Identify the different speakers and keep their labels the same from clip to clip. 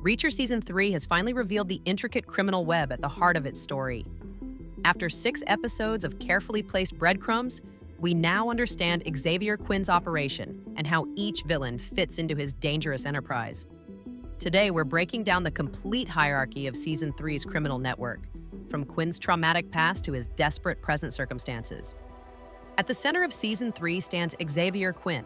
Speaker 1: Reacher Season 3 has finally revealed the intricate criminal web at the heart of its story. After 6 episodes of carefully placed breadcrumbs, we now understand Xavier Quinn's operation and how each villain fits into his dangerous enterprise. Today, we're breaking down the complete hierarchy of Season 3's criminal network, from Quinn's traumatic past to his desperate present circumstances. At the center of Season 3 stands Xavier Quinn,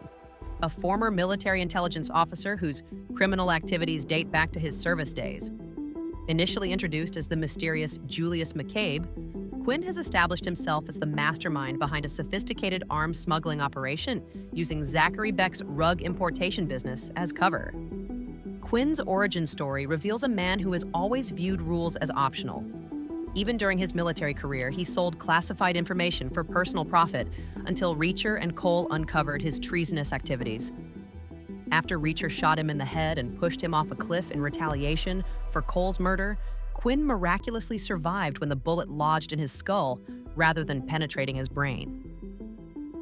Speaker 1: a former military intelligence officer whose criminal activities date back to his service days. Initially introduced as the mysterious Julius McCabe, Quinn has established himself as the mastermind behind a sophisticated arms smuggling operation using Zachary Beck's rug importation business as cover. Quinn's origin story reveals a man who has always viewed rules as optional. Even during his military career, he sold classified information for personal profit until Reacher and Cole uncovered his treasonous activities. After Reacher shot him in the head and pushed him off a cliff in retaliation for Cole's murder, Quinn miraculously survived when the bullet lodged in his skull rather than penetrating his brain.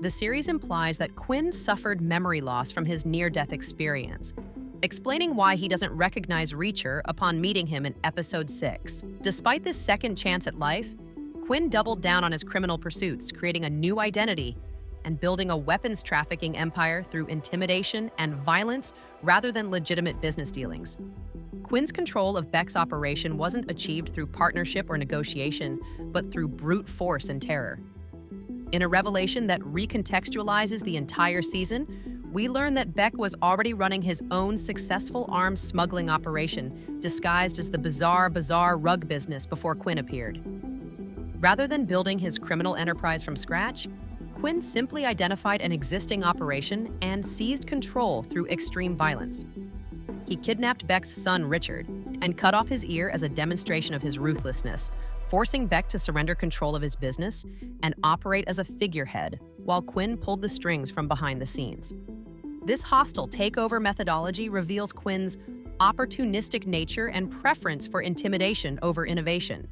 Speaker 1: The series implies that Quinn suffered memory loss from his near-death experience, explaining why he doesn't recognize Reacher upon meeting him in Episode 6. Despite this second chance at life, Quinn doubled down on his criminal pursuits, creating a new identity and building a weapons trafficking empire through intimidation and violence rather than legitimate business dealings. Quinn's control of Beck's operation wasn't achieved through partnership or negotiation, but through brute force and terror. In a revelation that recontextualizes the entire season, we learn that Beck was already running his own successful arms smuggling operation, disguised as the bizarre rug business before Quinn appeared. Rather than building his criminal enterprise from scratch, Quinn simply identified an existing operation and seized control through extreme violence. He kidnapped Beck's son, Richard, and cut off his ear as a demonstration of his ruthlessness, forcing Beck to surrender control of his business and operate as a figurehead, while Quinn pulled the strings from behind the scenes. This hostile takeover methodology reveals Quinn's opportunistic nature and preference for intimidation over innovation.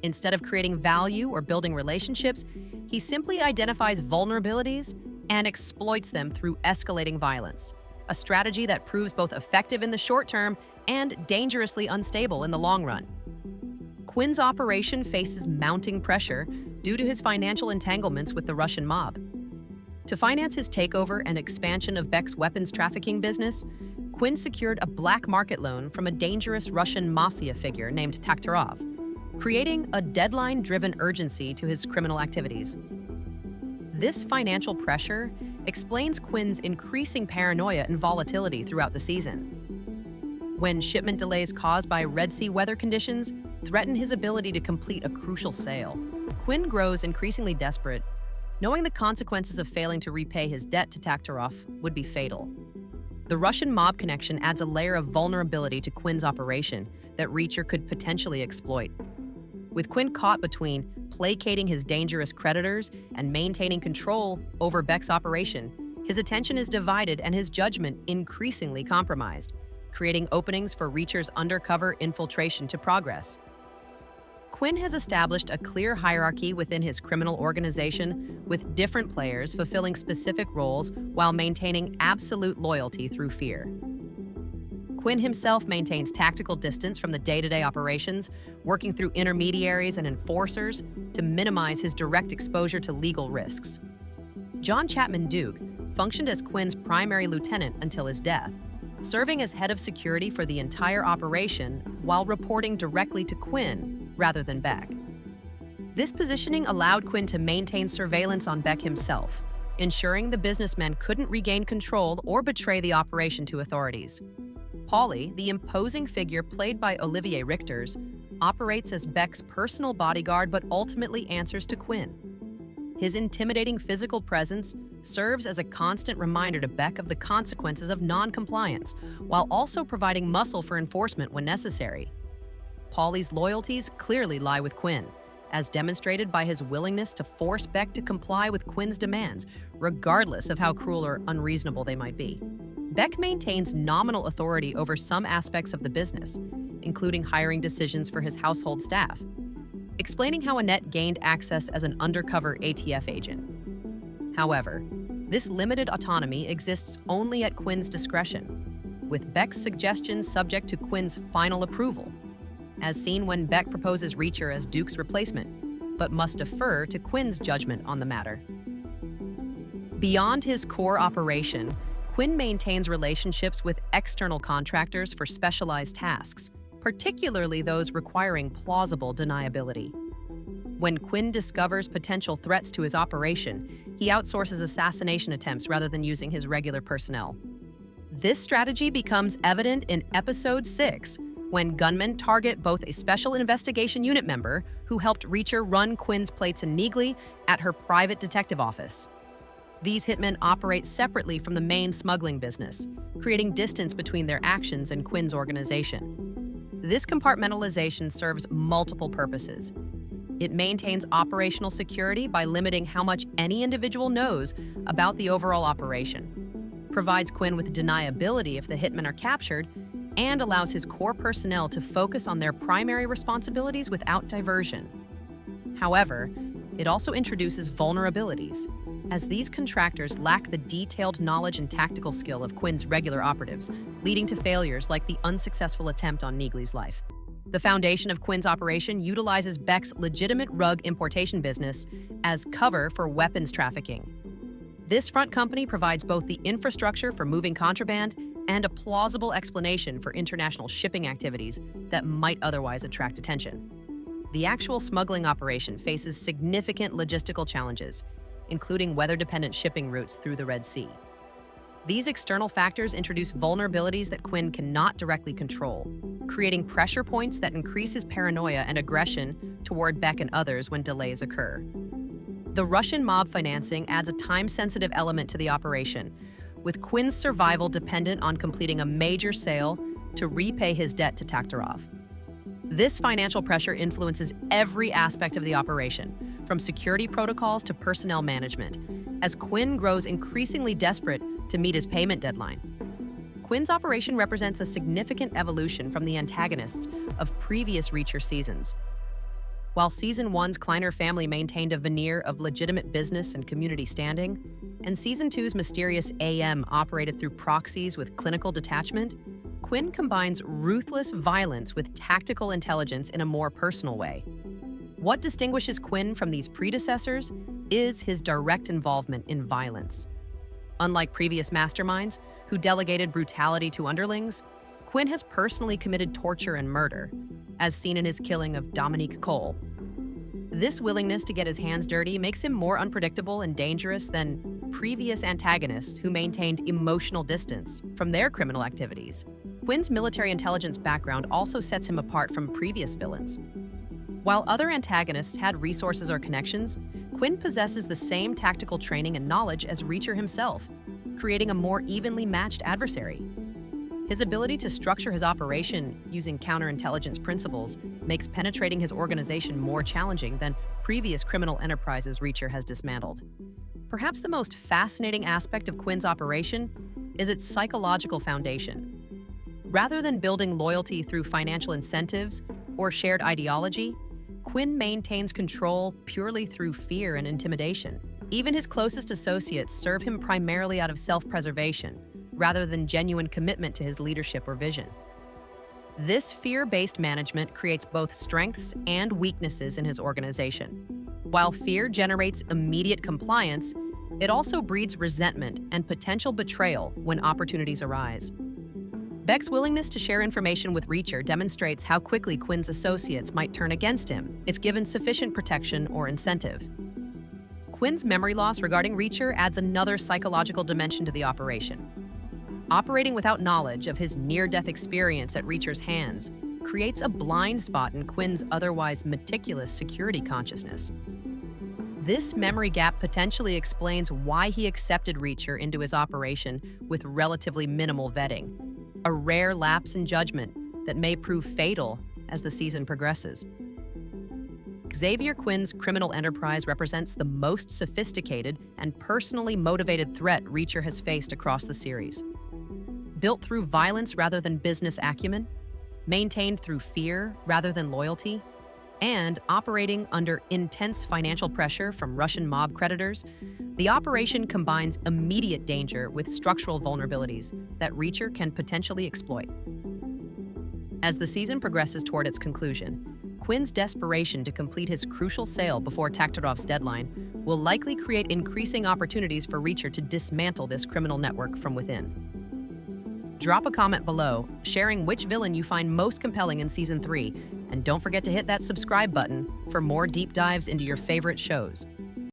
Speaker 1: Instead of creating value or building relationships, he simply identifies vulnerabilities and exploits them through escalating violence, a strategy that proves both effective in the short term and dangerously unstable in the long run. Quinn's operation faces mounting pressure due to his financial entanglements with the Russian mob. To finance his takeover and expansion of Beck's weapons trafficking business, Quinn secured a black market loan from a dangerous Russian mafia figure named Taktarov, creating a deadline-driven urgency to his criminal activities. This financial pressure explains Quinn's increasing paranoia and volatility throughout the season. When shipment delays caused by Red Sea weather conditions threaten his ability to complete a crucial sale, Quinn grows increasingly desperate, knowing the consequences of failing to repay his debt to Taktarov would be fatal. The Russian mob connection adds a layer of vulnerability to Quinn's operation that Reacher could potentially exploit. With Quinn caught between placating his dangerous creditors and maintaining control over Beck's operation, his attention is divided and his judgment increasingly compromised, creating openings for Reacher's undercover infiltration to progress. Quinn has established a clear hierarchy within his criminal organization, with different players fulfilling specific roles while maintaining absolute loyalty through fear. Quinn himself maintains tactical distance from the day-to-day operations, working through intermediaries and enforcers to minimize his direct exposure to legal risks. John Chapman Duke functioned as Quinn's primary lieutenant until his death, serving as head of security for the entire operation while reporting directly to Quinn rather than Beck. This positioning allowed Quinn to maintain surveillance on Beck himself, ensuring the businessman couldn't regain control or betray the operation to authorities. Paulie, the imposing figure played by Olivier Richters, operates as Beck's personal bodyguard but ultimately answers to Quinn. His intimidating physical presence serves as a constant reminder to Beck of the consequences of non-compliance, while also providing muscle for enforcement when necessary. Paulie's loyalties clearly lie with Quinn, as demonstrated by his willingness to force Beck to comply with Quinn's demands, regardless of how cruel or unreasonable they might be. Beck maintains nominal authority over some aspects of the business, including hiring decisions for his household staff, explaining how Annette gained access as an undercover ATF agent. However, this limited autonomy exists only at Quinn's discretion. with Beck's suggestions subject to Quinn's final approval, as seen when Beck proposes Reacher as Duke's replacement, but must defer to Quinn's judgment on the matter. Beyond his core operation, Quinn maintains relationships with external contractors for specialized tasks, particularly those requiring plausible deniability. When Quinn discovers potential threats to his operation, he outsources assassination attempts rather than using his regular personnel. This strategy becomes evident in Episode 6, when gunmen target both a Special Investigation Unit member who helped Reacher run Quinn's plates in Neagley at her private detective office. These hitmen operate separately from the main smuggling business, creating distance between their actions and Quinn's organization. This compartmentalization serves multiple purposes. It maintains operational security by limiting how much any individual knows about the overall operation, provides Quinn with deniability if the hitmen are captured, and allows his core personnel to focus on their primary responsibilities without diversion. However, it also introduces vulnerabilities, as these contractors lack the detailed knowledge and tactical skill of Quinn's regular operatives, leading to failures like the unsuccessful attempt on Neagley's life. The foundation of Quinn's operation utilizes Beck's legitimate rug importation business as cover for weapons trafficking. This front company provides both the infrastructure for moving contraband and a plausible explanation for international shipping activities that might otherwise attract attention. The actual smuggling operation faces significant logistical challenges, including weather-dependent shipping routes through the Red Sea. These external factors introduce vulnerabilities that Quinn cannot directly control, creating pressure points that increase his paranoia and aggression toward Beck and others when delays occur. The Russian mob financing adds a time-sensitive element to the operation, with Quinn's survival dependent on completing a major sale to repay his debt to Taktarov. This financial pressure influences every aspect of the operation, from security protocols to personnel management, as Quinn grows increasingly desperate to meet his payment deadline. Quinn's operation represents a significant evolution from the antagonists of previous Reacher seasons. While Season 1's Kleiner family maintained a veneer of legitimate business and community standing, and Season 2's mysterious AM operated through proxies with clinical detachment, Quinn combines ruthless violence with tactical intelligence in a more personal way. What distinguishes Quinn from these predecessors is his direct involvement in violence. Unlike previous masterminds, who delegated brutality to underlings, Quinn has personally committed torture and murder, as seen in his killing of Dominique Cole. This willingness to get his hands dirty makes him more unpredictable and dangerous than previous antagonists who maintained emotional distance from their criminal activities. Quinn's military intelligence background also sets him apart from previous villains. While other antagonists had resources or connections, Quinn possesses the same tactical training and knowledge as Reacher himself, creating a more evenly matched adversary. His ability to structure his operation using counterintelligence principles makes penetrating his organization more challenging than previous criminal enterprises Reacher has dismantled. Perhaps the most fascinating aspect of Quinn's operation is its psychological foundation. Rather than building loyalty through financial incentives or shared ideology, Quinn maintains control purely through fear and intimidation. Even his closest associates serve him primarily out of self-preservation, rather than genuine commitment to his leadership or vision. This fear-based management creates both strengths and weaknesses in his organization. While fear generates immediate compliance, it also breeds resentment and potential betrayal when opportunities arise. Beck's willingness to share information with Reacher demonstrates how quickly Quinn's associates might turn against him if given sufficient protection or incentive. Quinn's memory loss regarding Reacher adds another psychological dimension to the operation. Operating without knowledge of his near-death experience at Reacher's hands creates a blind spot in Quinn's otherwise meticulous security consciousness. This memory gap potentially explains why he accepted Reacher into his operation with relatively minimal vetting, a rare lapse in judgment that may prove fatal as the season progresses. Xavier Quinn's criminal enterprise represents the most sophisticated and personally motivated threat Reacher has faced across the series. Built through violence rather than business acumen, maintained through fear rather than loyalty, And operating under intense financial pressure from Russian mob creditors, the operation combines immediate danger with structural vulnerabilities that Reacher can potentially exploit. As the season progresses toward its conclusion, Quinn's desperation to complete his crucial sale before Taktarov's deadline will likely create increasing opportunities for Reacher to dismantle this criminal network from within. Drop a comment below, sharing which villain you find most compelling in Season 3, and don't forget to hit that subscribe button for more deep dives into your favorite shows.